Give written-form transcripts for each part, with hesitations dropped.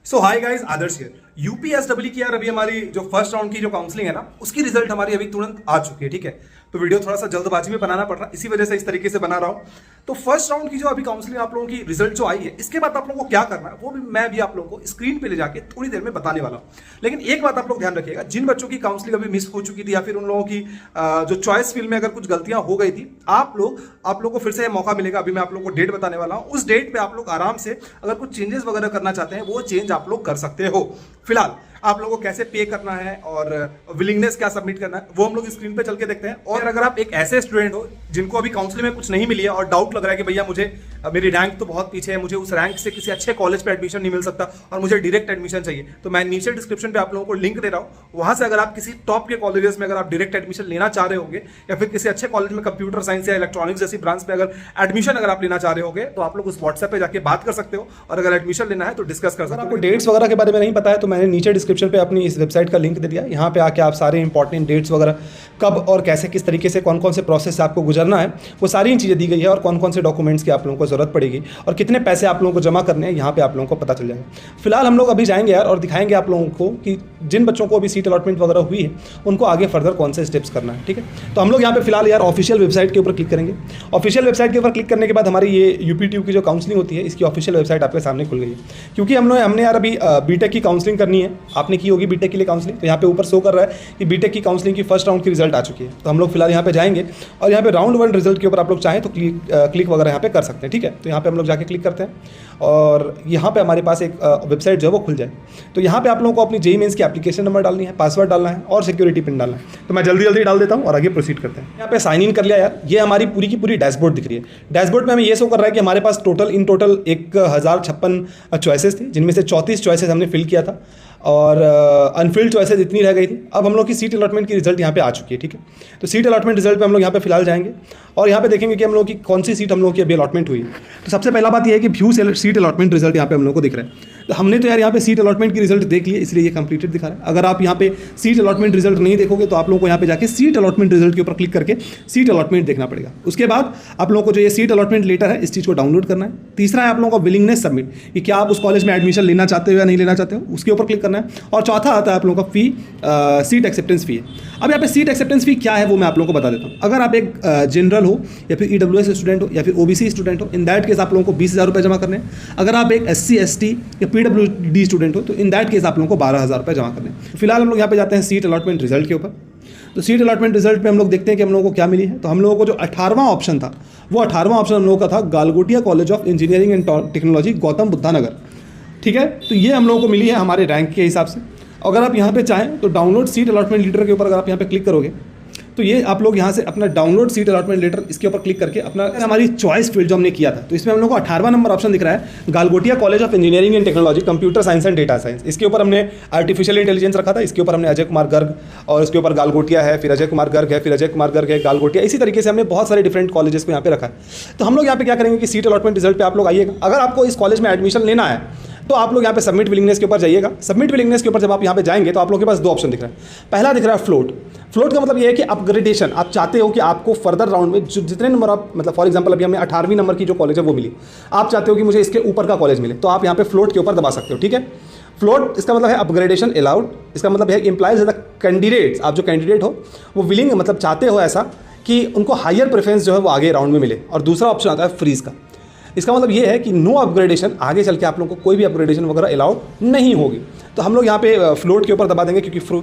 So hi guys, Adarsh here. यूपीएसडब्ल्यू की यार अभी हमारी जो फर्स्ट राउंड की जो काउंसलिंग है ना, उसकी रिजल्ट हमारी अभी तुरंत आ चुकी है। ठीक है, तो वीडियो थोड़ा सा जल्दबाजी में बनाना पड़ रहा है, इसी वजह से इस तरीके से बना रहा हूं। तो फर्स्ट राउंड की जो अभी काउंसलिंग आप लोगों की रिजल्ट जो आई है, इसके बाद आप लोगों को क्या करना है वो भी मैं भी आप लोगों को स्क्रीन पे ले जाके थोड़ी देर में बताने वाला हूं। लेकिन एक बात आप लोग ध्यान रखिएगा, जिन बच्चों की काउंसलिंग अभी मिस हो चुकी थी या फिर उन लोगों की जो चॉइस फील्ड में अगर कुछ गलतियां हो गई थी, आप लोग को फिर से मौका मिलेगा। अभी मैं आप लोग को डेट बताने वाला हूं, उस डेट पे आप लोग आराम से अगर कुछ चेंजेस वगैरह करना चाहते हैं वो चेंज आप लोग कर सकते हो। फिलहाल आप लोगों को कैसे पे करना है और विलिंगनेस क्या सबमिट करना है वो हम लोग स्क्रीन पे चल के देखते हैं। और अगर आप एक ऐसे स्टूडेंट हो जिनको अभी काउंसलिंग में कुछ नहीं मिली है और डाउट लग रहा है कि भैया मुझे मेरी रैंक तो बहुत पीछे है, मुझे उस रैंक से किसी अच्छे कॉलेज पे एडमिशन नहीं मिल सकता और मुझे डायरेक्ट एडमिशन चाहिए, तो मैं नीचे डिस्क्रिप्शन पे आप लोगों को लिंक दे रहा हूँ। वहां से अगर आप किसी टॉप के कॉलेजेस में अगर आप डायरेक्ट एडमिशन लेना चाह रहे होंगे या फिर किसी अच्छे कॉलेज में कंप्यूटर साइंस या इलेक्ट्रॉनिक्स जैसी ब्रांच पे अगर एडमिशन अगर आप लेना चाह रहे होंगे, तो आप लोग उस व्हाट्सएप पे जाके बात कर सकते हो और अगर एडमिशन लेना है तो डिस्कस कर सकते हो। आपको डेट्स वगैरह के बारे में नहीं पता है तो मैंने नीचे डिस्क्रिप्शन पे अपनी इस वेबसाइट का लिंक दे दिया। यहाँ पे आके आप सारे इंपॉर्टेंट डेट्स वगैरह कब और कैसे किस तरीके से कौन कौन से प्रोसेस से आपको गुजरना है वो सारी चीज़ें दी गई है और कौन कौन से डॉक्यूमेंट्स की आप लोगों को जरूरत पड़ेगी और कितने पैसे आप लोगों को जमा करने हैं यहाँ पे आप लोगों को पता चल जाएगा। फिलहाल हम लोग अभी जाएंगे यार और दिखाएंगे आप लोगों को कि जिन बच्चों को अभी सीट अलॉटमेंट वगैरह हुई है उनको आगे फर्दर कौन से स्टेप्स करना है। ठीक है, तो हम लोग यहाँ पे फिलहाल यार ऑफिशियल वेबसाइट के ऊपर क्लिक करेंगे। ऑफिशियल वेबसाइट के ऊपर क्लिक करने के बाद हमारी ये यूपीट्यूब की जो काउंसलिंग होती है इसकी ऑफिशियल वेबसाइट आपके सामने खुल गई है। क्योंकि हमने यार अभी बीटेक की काउंसलिंग करनी है, आपने की होगी बीटेक के लिए काउंसलिंग, तो यहाँ पे ऊपर शो कर रहा है कि बीटेक की काउंसलिंग की फर्स्ट राउंड की रिजल्ट आ चुकी है। तो हम लोग फिलहाल यहाँ पे जाएंगे और यहाँ पे राउंड 1 रिजल्ट के ऊपर आप लोग चाहें तो क्लिक वगैरह यहाँ पे कर सकते हैं। ठीक है, तो यहाँ पे हम लोग जाके क्लिक करते हैं और यहाँ पे हमारे पास एक वेबसाइट जो है वो खुल जाए। तो यहाँ पे आप लोगों को अपनी जेईई मेंस की एप्लीकेशन नंबर डालनी है, पासवर्ड डालना है और सिक्योरिटी पिन डालना है। तो मैं जल्दी डाल देता हूँ और आगे प्रोसीड करते हैं। यहाँ पे साइन इन कर लिया यार, ये हमारी पूरी की पूरी डैशबोर्ड दिख रही है। डैशबोर्ड में हमें ये शो कर रहा है कि हमारे पास इन टोटल 1056 चॉइसेस थी, जिनमें से 34 चॉइसेस हमने फिल किया था और अनफिल्ड चॉइसेस इतनी रह गई थी। अब हम लोग की सीट अलॉटमेंट की रिजल्ट यहाँ पे आ चुकी है। ठीक है, तो सीट अलॉटमेंट रिजल्ट पे हम लोग यहाँ पे फिलहाल जाएंगे और यहाँ पे देखेंगे कि हम लोग की कौन सी सीट हम लोग की अभी अलॉटमेंट हुई है। तो सबसे पहला बात यह है कि व्यू सीट अलॉटमेंट रिजल्ट यहाँ पे हम लोग को दिख रहा है। तो हमने तो यार यहाँ पे सीट अलॉटमेंट की रिजल्ट देख लिया, इसलिए ये कंप्लीटेड दिखा रहा है। अगर आप यहाँ पे सीट अलॉटमेंट रिजल्ट नहीं देखोगे तो आप लोगों को यहाँ पे जाके सीट अलॉटमेंट रिजल्ट के ऊपर क्लिक करके सीट अलॉटमेंट देखना पड़ेगा। उसके बाद आप लोगों को जो ये सीट अलॉटमेंट लेटर है इस चीज़ को डाउनलोड करना है। तीसरा है आप लोगों का विलिंगनेस सबमिट, कि क्या आप उस कॉलेज में एडमिशन लेना चाहते हो या नहीं लेना चाहते हो, उसके ऊपर क्लिक करना है। और चौथा आता है आप लोगों का फी, सीट एक्सेप्टेंस फी है। अब यहाँ पे सीट एक्सेप्टेंस फी क्या है वो मैं आप लोगों को बता देता हूँ। अगर आप एक जनरल हो या फिर ईडब्ल्यूएस स्टूडेंट हो या फिर ओबीसी स्टूडेंट हो, इन दैट केस आप लोगों को 20,000 रुपये जमा करने हैं। अगर आप एक SC ST या PWD स्टूडेंट हो तो इन दैट केस आप लोगों को 12,000 रुपये जमा करने हैं। फिलहाल हम लोग यहाँ पे जाते हैं सीट अलॉटमेंट रिजल्ट के ऊपर। तो सीट अलॉटमेंट रिजल्ट पे हम लोग देखते हैं कि हम लोगों को क्या मिली है। तो हम लोगों को जो 18वां ऑप्शन था वो 18वां ऑप्शन हम लोगों का था Galgotia college of engineering and technology, Gautam Buddha Nagar. ठीक है, तो ये हम लोगों को मिली है हमारे रैंक के हिसाब से। अगर आप यहाँ पे चाहें तो डाउनलोड सीट अलॉटमेंट लेटर के ऊपर अगर आप यहाँ पे क्लिक करोगे तो ये आप लोग यहाँ से अपना डाउनलोड सीट अलॉटमेंट लेटर इसके ऊपर क्लिक करके अपना हमारी चॉइस फील्ड जो हमने किया था, तो इसमें हम लोग को 18वां नंबर ऑप्शन दिख रहा है Galgotia college of engineering and technology, computer science and data science. इसके ऊपर हमने आर्टिफिशियल इंटेलिजेंस रखा था, इसके ऊपर हमने अजय कुमार गर्ग और इसके ऊपर गालगोटिया है, फिर अजय कुमार गर्ग है, फिर अजय कुमार गर्ग है, गालगोटिया। इसी तरीके से हमने बहुत सारे डिफरेंट कॉलेजेस को यहाँ पे रखा है। तो हम लोग यहाँ पे क्या करेंगे कि सीट अलॉटमेंट रिजल्ट पे आप लोग आइएगा। अगर आपको इस कॉलेज में एडमिशन लेना है तो आप लोग यहाँ पे सबमिट विलिंगनेस के ऊपर जाइएगा। सबमिट विलिंगनेस के ऊपर जब आप यहाँ पे जाएंगे तो आप लोगों के पास 2 ऑप्शन दिख रहा है। पहला दिख रहा है फ्लोट। फ्लोट का मतलब ये है कि अपग्रेडेशन, आप चाहते हो कि आपको फर्दर राउंड में जितने नंबर आप, मतलब फॉर एग्जांपल अभी हमें 18वीं नंबर की जो कॉलेज है वो मिली, आप चाहते हो कि मुझे इसके ऊपर का कॉलेज मिले, तो आप यहाँ पे फ्लोट के ऊपर दबा सकते हो। ठीक है, फ्लोट इसका मतलब है अपग्रेडेशन अलाउड। इसका मतलब है इम्प्लाइज द कैंडिडेट्स, आप जो कैंडिडेट हो वो विलिंग, मतलब चाहते हो ऐसा कि उनको हायर प्रेफरेंस जो है वो आगे राउंड में मिले। और दूसरा ऑप्शन आता है फ्रीज का। इसका मतलब ये है कि नो अपग्रेडेशन, आगे चल के आप लोगों को कोई भी अपग्रेडेशन वगैरह अलाउड नहीं होगी। तो हम लोग यहाँ पे फ्लोट के ऊपर दबा देंगे क्योंकि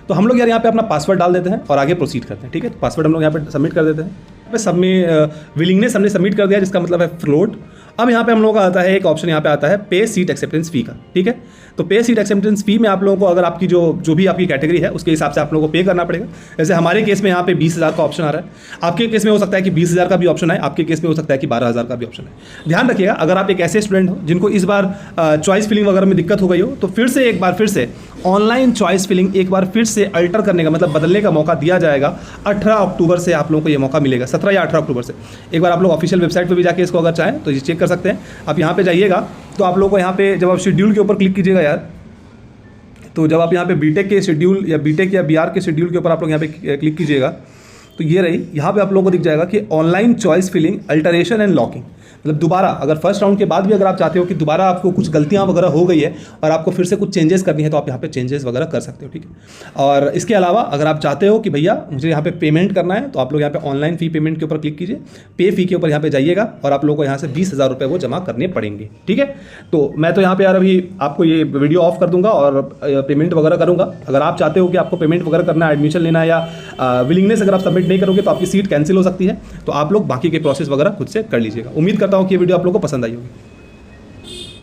तो हम लोग यार यहाँ पे अपना पासवर्ड डाल देते हैं और आगे प्रोसीड करते हैं। ठीक है, तो पासवर्ड हम लोग यहाँ पे सबमिट कर देते हैं। यहाँ पे सबमिट विलिंगनेस हमने सबमिट कर दिया, जिसका मतलब है फ्लोट। अब यहाँ पे हम लोगों का आता है एक ऑप्शन, यहाँ पे आता है पे सीट एक्सेप्टेंस फी का। ठीक है, तो पे सीट एक्सेप्टेंस फी में आप लोगों को अगर आपकी जो भी आपकी कैटेगरी है उसके हिसाब से आप लोगों को पे करना पड़ेगा। जैसे हमारे केस में यहाँ पे 20,000 का ऑप्शन आ रहा है, आपके केस में हो सकता है कि 20,000 का भी ऑप्शन है, आपके केस में हो सकता है कि 12,000 का भी ऑप्शन है। ध्यान रखिएगा, अगर आप एक ऐसे स्टूडेंट हो जिनको इस बार चॉइस फिलिंग वगैरह में दिक्कत हो गई हो तो फिर से ऑनलाइन चॉइस फिलिंग एक बार फिर से अल्टर करने का, मतलब बदलने का मौका दिया जाएगा। 18 अक्टूबर से आप लोगों को ये मौका मिलेगा, 17 या 18 अक्टूबर से। एक बार आप लोग ऑफिशियल वेबसाइट पर भी जाके इसको अगर चाहें तो ये चेक कर सकते हैं। आप यहाँ पे जाइएगा तो आप लोग को यहाँ पे जब आप शेड्यूल के ऊपर क्लिक कीजिएगा यार, तो जब आप यहाँ पे बीटेक के शेड्यूल या बीटेक या बीआर के शेड्यूल के ऊपर आप लोग यहाँ पे क्लिक कीजिएगा तो ये रही, यहाँ पे आप लोगों को दिख जाएगा कि online choice filling alteration and locking. मतलब दोबारा अगर फर्स्ट राउंड के बाद भी अगर आप चाहते हो कि दोबारा आपको कुछ गलतियां वगैरह हो गई है और आपको फिर से कुछ चेंजेस करनी है तो आप यहाँ पे चेंजेस वगैरह कर सकते हो, ठीक है। और इसके अलावा अगर आप चाहते हो कि भैया मुझे यहाँ पे पेमेंट करना है तो आप लोग यहाँ पे ऑनलाइन फ़ी पेमेंट के ऊपर क्लिक कीजिए, पे फी के ऊपर यहाँ पे जाइएगा और आप लोगों को यहाँ से 20,000 रुपये वो जमा करने पड़ेंगे, ठीक है। तो मैं तो यहाँ पे यार अभी आपको ये वीडियो ऑफ कर दूंगा और पेमेंट वगैरह करूँगा। अगर आप चाहते हो कि आपको पेमेंट वगैरह करना है, एडमिशन लेना है या विलिंगनेस अगर आप सबमिट नहीं करोगे तो आपकी सीट कैंसिल हो सकती है, तो आप लोग बाकी के प्रोसेस वगैरह खुद से कर लीजिएगा। उम्मीद करता हूँ कि ये वीडियो आप लोगों को पसंद आई होगी।